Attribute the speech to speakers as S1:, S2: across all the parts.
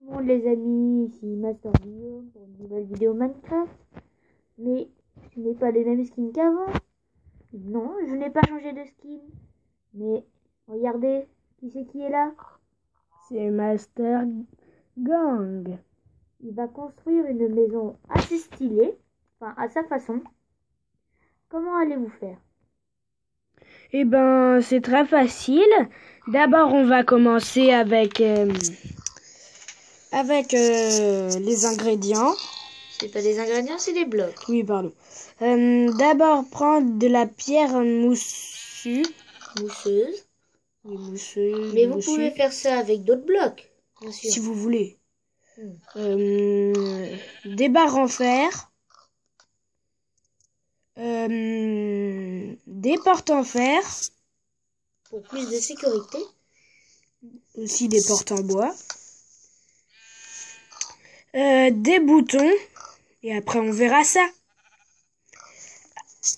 S1: Bon les amis, ici Master Guillaume pour une nouvelle vidéo Minecraft. Mais je n'ai pas les mêmes skins qu'avant. Non, je n'ai pas changé de skin. Mais regardez, qui est là?
S2: C'est Master Gang.
S1: Il va construire une maison assez stylée, enfin à sa façon. Comment allez-vous faire?
S2: Eh ben, c'est très facile. D'abord, on va commencer avec les ingrédients.
S1: C'est pas des ingrédients, c'est des blocs.
S2: Oui, pardon. D'abord, prendre de la pierre moussue.
S1: Mousseuse.
S2: Oui, mousseuse.
S1: Mais vous pouvez faire ça avec d'autres blocs, bien sûr.
S2: Si vous voulez. Des barres en fer. Des portes en fer.
S1: Pour plus de sécurité.
S2: Aussi des portes en bois. Des boutons. Et après, on verra ça.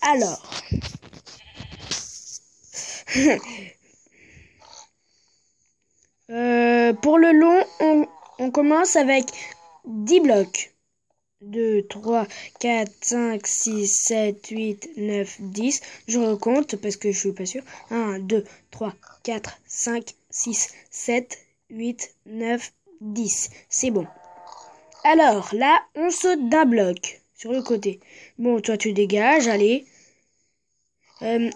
S2: Alors. Pour le long, on commence avec 10 blocs. 2, 3, 4, 5, 6, 7, 8, 9, 10. Je recompte parce que je suis pas sûre. 1, 2, 3, 4, 5, 6, 7, 8, 9, 10. C'est bon. Alors, là, on saute d'un bloc sur le côté. Bon, toi, tu dégages, allez. On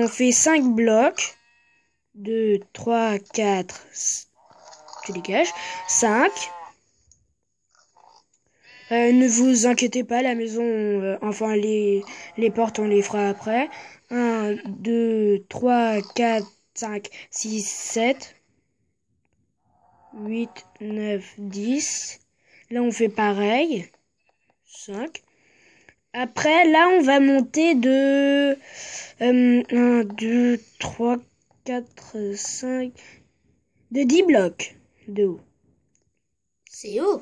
S2: fait 5 blocs. 2, 3, 4, tu dégages. 5. Ne vous inquiétez pas, la maison, enfin les portes, on les fera après. 1, 2, 3, 4, 5, 6, 7, 8, 9, 10. Là, on fait pareil. 5. Après, là, on va monter de 1, 2, 3, 4, 5, de 10 blocs de haut.
S1: C'est haut.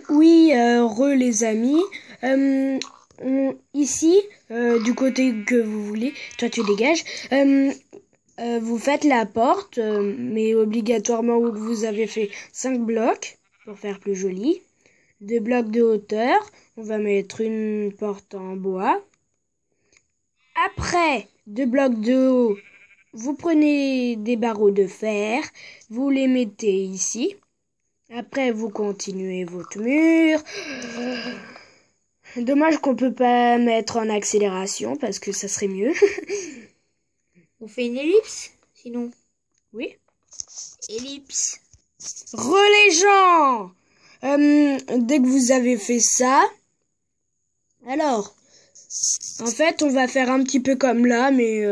S2: Oui, les amis. Ici, du côté que vous voulez, toi tu dégages. Vous faites la porte, mais obligatoirement vous avez fait 5 blocs pour faire plus joli. 2 blocs de hauteur. On va mettre une porte en bois. Après 2 blocs de haut, vous prenez des barreaux de fer, vous les mettez ici. Après, vous continuez votre mur. Dommage qu'on peut pas mettre en accélération parce que ça serait mieux.
S1: On fait une ellipse, sinon.
S2: Oui.
S1: Ellipse.
S2: Les gens, dès que vous avez fait ça, alors, en fait, on va faire un petit peu comme là, mais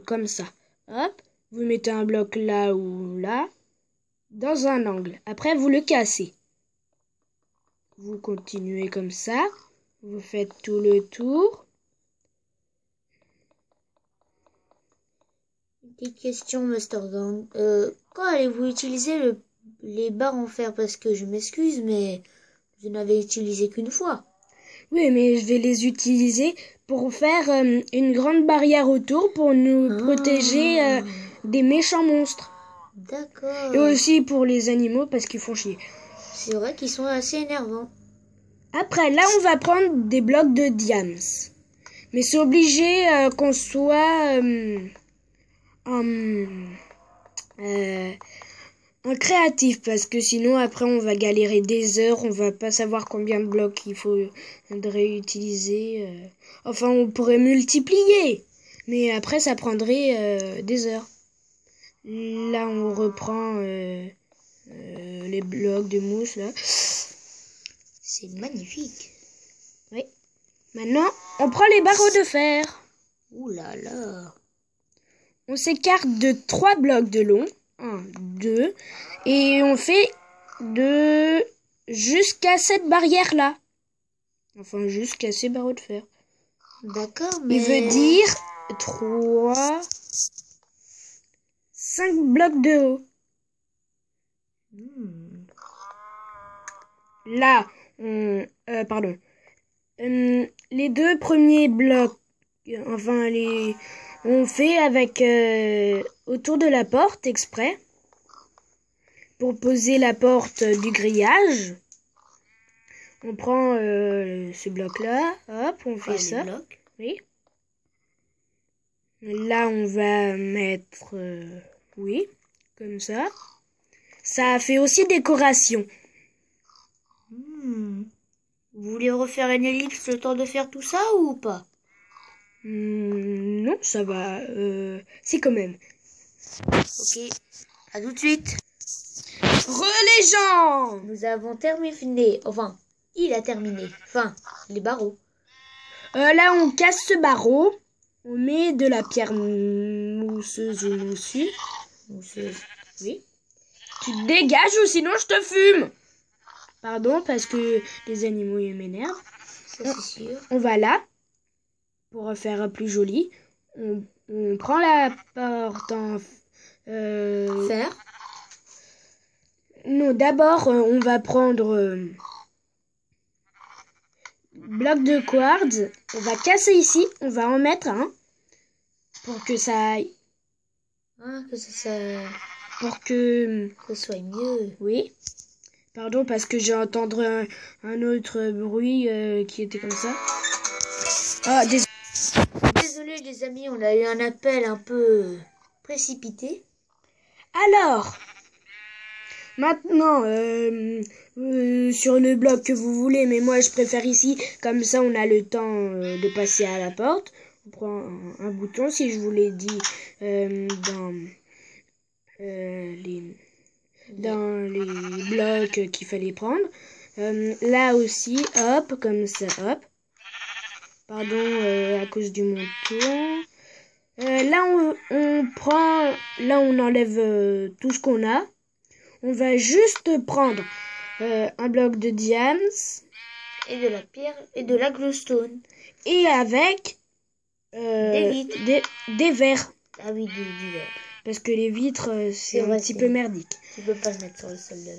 S2: comme ça. Hop, vous mettez un bloc là ou là, dans un angle. Après, vous le cassez. Vous continuez comme ça. Vous faites tout le tour.
S1: Petite question, Master Gang. Quand allez-vous utiliser les barres en fer? Parce que je m'excuse, mais je n'avais utilisé qu'une fois.
S2: Oui, mais je vais les utiliser pour faire une grande barrière autour pour nous protéger des méchants monstres.
S1: D'accord.
S2: Et aussi pour les animaux parce qu'ils font chier.
S1: C'est vrai qu'ils sont assez énervants.
S2: Après, là, on va prendre des blocs de diams. Mais c'est obligé qu'on soit un créatif parce que sinon, après, on va galérer des heures. On va pas savoir combien de blocs il faudrait utiliser. Enfin, on pourrait multiplier. Mais après, ça prendrait des heures. Là, on reprend les blocs de mousse, là.
S1: C'est magnifique.
S2: Oui. Maintenant, on prend les barreaux de fer.
S1: Ouh là là.
S2: On s'écarte de 3 blocs de long. 1, 2. Et on fait de jusqu'à cette barrière-là. Enfin, jusqu'à ces barreaux de fer.
S1: D'accord, mais...
S2: Il veut dire 3, 5 blocs de haut. Là, pardon. Les 2 premiers blocs Enfin, on fait avec autour de la porte exprès pour poser la porte du grillage. On prend ce bloc-là, hop, on fait ça.
S1: Blocs.
S2: Oui. Là, on va mettre, oui, comme ça. Ça fait aussi décoration.
S1: Vous voulez refaire une ellipse le temps de faire tout ça ou pas?
S2: Non, ça va. Si, quand même.
S1: Ok, à tout de suite.
S2: Les gens!
S1: Nous avons terminé. Enfin, il a terminé. Enfin, les barreaux.
S2: Là, on casse ce barreau. On met de la pierre mousseuse ou moussue.
S1: Mousseuse.
S2: Oui. Tu te dégages ou sinon je te fume. Pardon, parce que les animaux ils m'énervent.
S1: Ça, c'est sûr.
S2: On va là, pour faire plus joli. On prend la porte en...
S1: Fer.
S2: Non, d'abord, on va prendre... bloc de quartz. On va casser ici. On va en mettre un. Pour que ça aille.
S1: Ah, que ça
S2: Pour que...
S1: soit mieux.
S2: Oui. Pardon, parce que j'ai entendu un autre bruit qui était comme ça. Ah,
S1: Désolé les amis, on a eu un appel un peu précipité.
S2: Alors, maintenant, sur le bloc que vous voulez, mais moi je préfère ici, comme ça on a le temps de passer à la porte. On prend un bouton, si je vous l'ai dit, dans les blocs qu'il fallait prendre. Là aussi, hop, comme ça, hop. Pardon, à cause du monton. Là, on prend, là, on enlève tout ce qu'on a. On va juste prendre un bloc de diams.
S1: Et de la pierre et de la glowstone.
S2: Et avec
S1: Des vitres.
S2: Des verres.
S1: Ah oui, du verre.
S2: Parce que les vitres, c'est un petit peu merdique.
S1: Tu peux pas le mettre sur le sol de la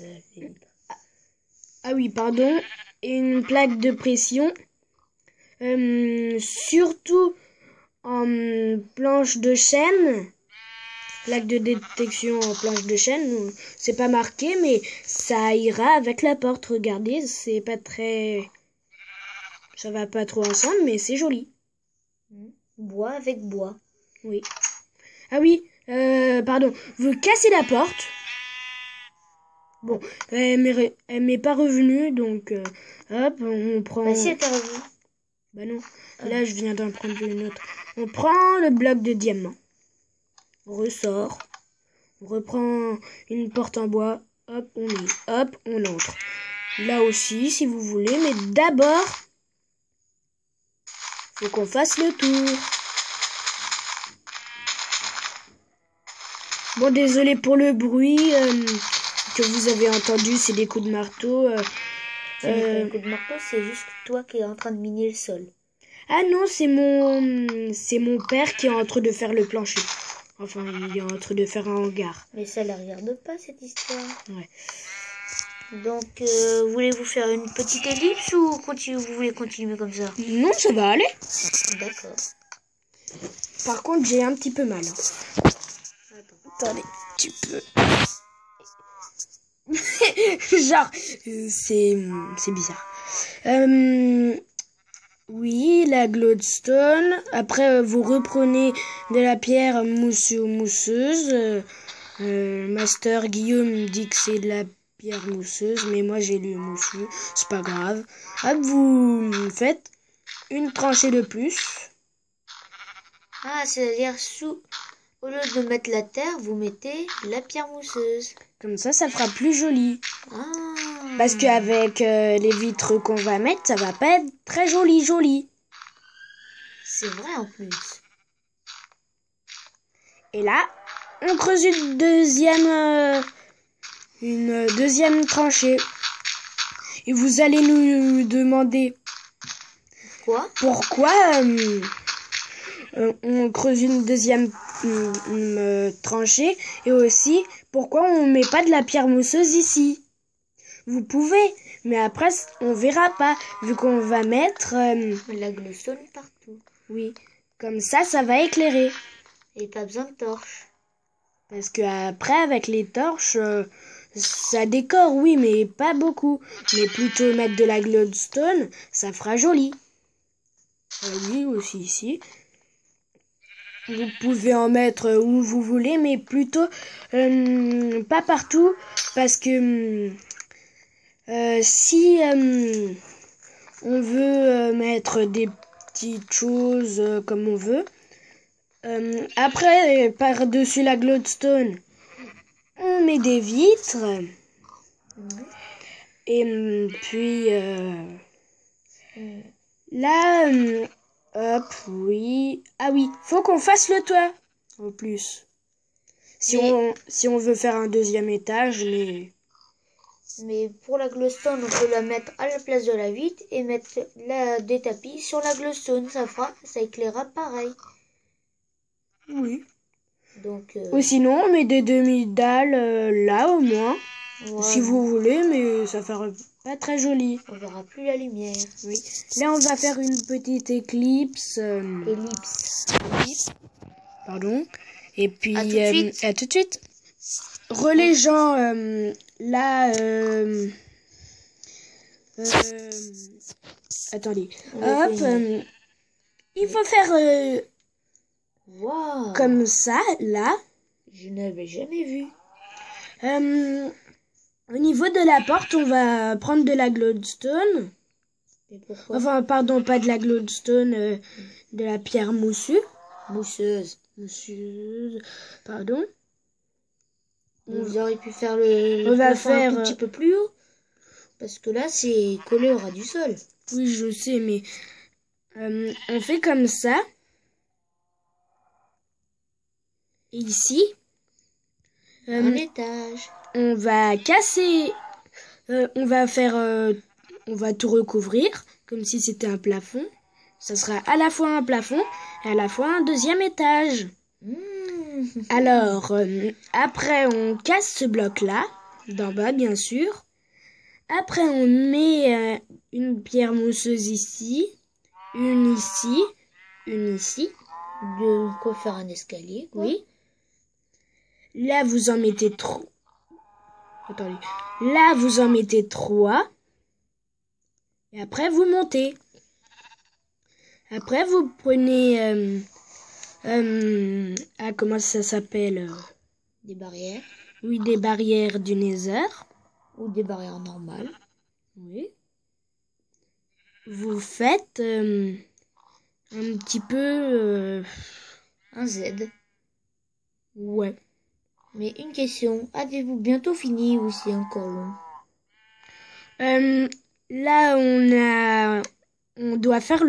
S1: vitre.
S2: Ah oui, pardon. Et une plaque de pression. Surtout en planche de chêne. Plaque de détection en planche de chêne. C'est pas marqué, mais ça ira avec la porte. Regardez, c'est pas très... Ça va pas trop ensemble, mais c'est joli.
S1: Bois avec bois.
S2: Oui. Ah oui, pardon. Vous cassez la porte. Bon, elle m'est pas revenue, donc hop, on prend...
S1: Bah si, elle t'a revenue.
S2: Bah non, là je viens d'en prendre une autre. On prend le bloc de diamant. On ressort. On reprend une porte en bois. Hop, on met. Hop, on entre. Là aussi, si vous voulez, mais d'abord, faut qu'on fasse le tour. Bon, désolé pour le bruit que vous avez entendu, c'est des coups de marteau.
S1: C'est des coups de marteau, c'est juste toi qui es en train de miner le sol.
S2: Ah non, c'est mon père qui est en train de faire le plancher. Enfin, il est en train de faire un hangar.
S1: Mais ça ne la regarde pas, cette histoire.
S2: Ouais.
S1: Donc, voulez-vous faire une petite ellipse ou vous voulez continuer comme ça?
S2: Non, ça va aller.
S1: D'accord.
S2: Par contre, j'ai un petit peu mal. Attendez, tu peux... Genre, c'est bizarre. Oui, la glowstone. Après, vous reprenez de la pierre moussue ou mousseuse. Master Guillaume dit que c'est de la pierre mousseuse, mais moi j'ai lu moussue. C'est pas grave. Hop, vous faites une tranchée de plus.
S1: Ah, c'est-à-dire au lieu de mettre la terre, vous mettez la pierre mousseuse.
S2: Comme ça fera plus joli.
S1: Ah.
S2: Parce qu'avec les vitres qu'on va mettre, ça va pas être très joli.
S1: C'est vrai en plus.
S2: Et là, on creuse une deuxième tranchée. Et vous allez nous demander pourquoi on creuse une deuxième tranchée et aussi pourquoi on met pas de la pierre mousseuse ici. Vous pouvez, mais après on verra pas vu qu'on va mettre
S1: la glowstone partout.
S2: Oui, Comme ça va éclairer.
S1: Et pas besoin de torche.
S2: Parce que après, avec les torches, ça décore, oui, mais pas beaucoup. Mais plutôt mettre de la glowstone, ça fera joli. Oui, aussi ici. Vous pouvez en mettre où vous voulez, mais plutôt pas partout. Parce que si on veut mettre des petites choses comme on veut, après, par-dessus la glowstone, on met des vitres. Et puis là, hop, oui. Ah oui, faut qu'on fasse le toit en plus. Si on veut faire un deuxième étage,
S1: Mais pour la glowstone, on peut la mettre à la place de la vitre et mettre des tapis sur la glowstone. Ça éclairera pareil.
S2: oui.
S1: Donc,
S2: Ou sinon, on met des demi-dalles là au moins.
S1: voilà.
S2: Si vous voulez, mais ça fera pas très joli.
S1: On verra plus la lumière.
S2: Oui. Là, on va faire une petite éclipse.
S1: Ellipse.
S2: Pardon. Et puis,
S1: À tout de suite.
S2: À tout de suite. Les gens, là, attendez. Hop, il faut faire
S1: Wow.
S2: comme ça, là.
S1: Je n'avais jamais vu.
S2: Au niveau de la porte, on va prendre de la glowstone.
S1: Et pourquoi?
S2: Enfin, pardon, pas de la glowstone, de la pierre moussue.
S1: Mousseuse.
S2: Mousseuse, pardon.
S1: Vous auriez pu faire le
S2: On va
S1: plafond un
S2: faire,
S1: tout petit peu plus haut. Parce que là, c'est collé au ras du sol.
S2: Oui, je sais, mais on fait comme ça. Ici,
S1: Un étage.
S2: on va casser, on va tout recouvrir comme si c'était un plafond. Ça sera à la fois un plafond et à la fois un deuxième étage. Alors, après, on casse ce bloc-là, d'en bas, bien sûr. Après, on met une pierre mousseuse ici, une ici, une ici.
S1: De quoi faire un escalier, quoi.
S2: Oui. Là, vous en mettez trois. Attendez. Là, vous en mettez trois. Et après, vous montez. Après, vous prenez... comment ça s'appelle?
S1: Des barrières.
S2: Oui, des barrières du Nether.
S1: Ou des barrières normales.
S2: Oui. Vous faites un petit peu...
S1: Un Z.
S2: Ouais.
S1: Mais une question. Avez-vous bientôt fini ou c'est encore long?
S2: Là, on doit faire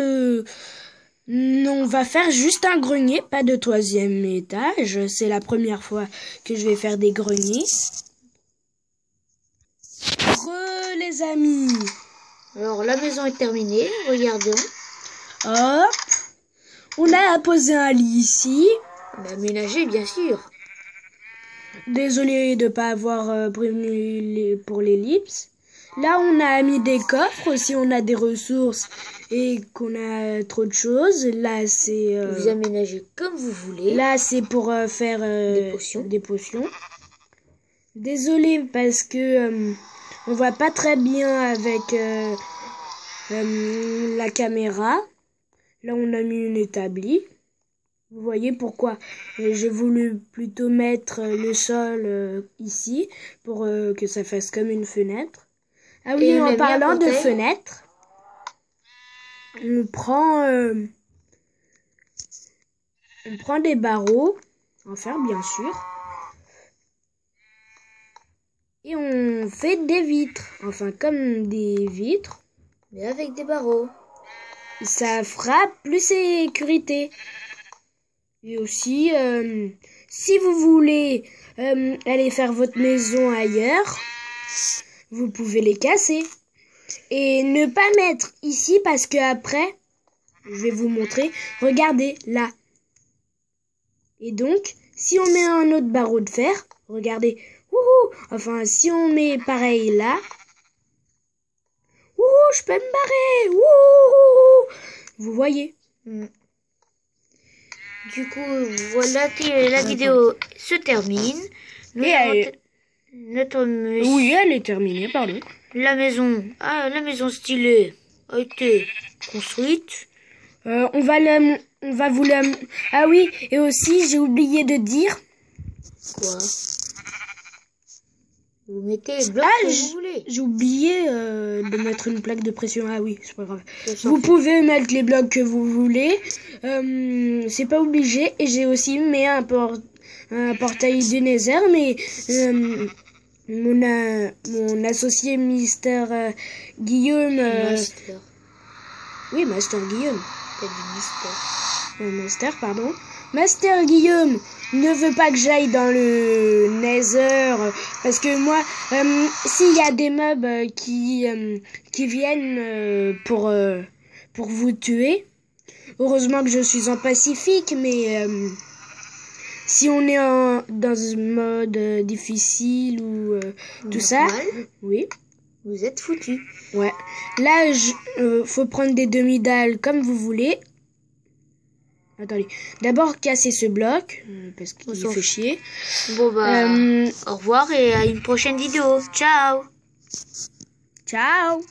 S2: on va faire juste un grenier, pas de troisième étage. C'est la première fois que je vais faire des greniers. Les amis.
S1: Alors, la maison est terminée. Regardons.
S2: Hop. On a posé un lit ici.
S1: On a aménagé, bien sûr.
S2: Désolé de ne pas avoir prévenu pour l'ellipse. Là, on a mis des coffres si on a des ressources et qu'on a trop de choses. Là, c'est...
S1: Vous aménagez comme vous voulez.
S2: Là, c'est pour faire des potions. Désolé parce que on voit pas très bien avec la caméra. Là, on a mis une établie. Vous voyez pourquoi j'ai voulu plutôt mettre le sol ici pour que ça fasse comme une fenêtre. Ah oui,
S1: Et
S2: en parlant de fenêtre, on prend des barreaux, en fer bien sûr, et on fait des vitres, enfin comme des vitres,
S1: mais avec des barreaux.
S2: Ça fera plus sécurité. Et aussi, si vous voulez aller faire votre maison ailleurs, vous pouvez les casser. Et ne pas mettre ici parce que après, je vais vous montrer. Regardez, là. Et donc, si on met un autre barreau de fer, regardez. Wouhou, enfin, si on met pareil là. Wouhou, je peux me barrer. Wouhou, vous voyez.
S1: Du coup, voilà, la vidéo se termine. Nous
S2: Et
S1: avons
S2: elle-
S1: notre monsieur.
S2: Oui, elle est terminée, pardon.
S1: La maison stylée a été construite.
S2: On va vous la... Ah oui, et aussi, j'ai oublié de dire...
S1: Quoi? Vous mettez les blocs
S2: Ah,
S1: que vous voulez.
S2: j'ai oublié de mettre une plaque de pression. Ah oui, c'est pas grave.
S1: Ça s'en
S2: Vous
S1: fout.
S2: pouvez mettre les blocs que vous voulez. C'est pas obligé. Et j'ai aussi mis un portail du Nether, mais mon associé Mister Guillaume...
S1: Master.
S2: oui, Master Guillaume.
S1: T'as dit Mister.
S2: Master, pardon. Master Guillaume ne veut pas que j'aille dans le Nether parce que moi, s'il y a des mobs qui viennent pour vous tuer, heureusement que je suis en Pacifique, mais si on est dans un mode difficile ou tout ça,
S1: Normal.
S2: oui,
S1: Vous êtes foutus.
S2: ouais. Là, faut prendre des demi-dalles comme vous voulez. Attendez, d'abord casser ce bloc, parce qu'il
S1: s'en
S2: fait
S1: fout.
S2: chier.
S1: Bon bah, au revoir et à une prochaine vidéo. Ciao.
S2: Ciao!